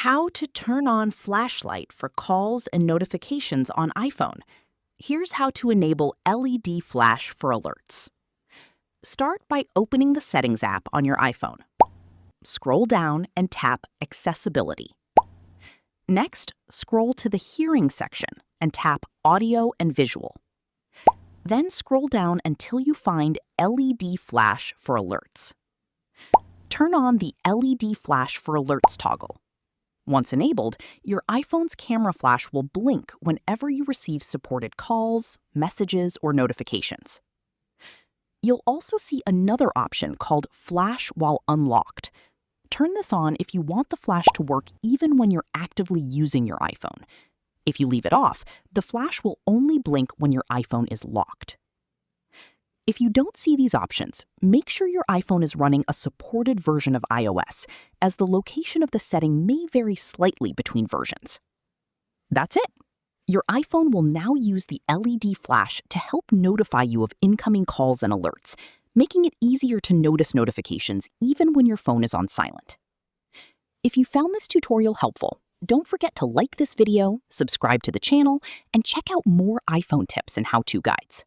How to turn on flashlight for calls and notifications on iPhone. Here's how to enable LED flash for alerts. Start by opening the Settings app on your iPhone. Scroll down and tap Accessibility. Next, scroll to the Hearing section and tap Audio and Visual. Then scroll down until you find LED flash for alerts. Turn on the LED flash for alerts toggle. Once enabled, your iPhone's camera flash will blink whenever you receive supported calls, messages, or notifications. You'll also see another option called Flash while unlocked. Turn this on if you want the flash to work even when you're actively using your iPhone. If you leave it off, the flash will only blink when your iPhone is locked. If you don't see these options, make sure your iPhone is running a supported version of iOS, as the location of the setting may vary slightly between versions. That's it. Your iPhone will now use the LED flash to help notify you of incoming calls and alerts, making it easier to notice notifications even when your phone is on silent. If you found this tutorial helpful, don't forget to like this video, subscribe to the channel, and check out more iPhone tips and how-to guides.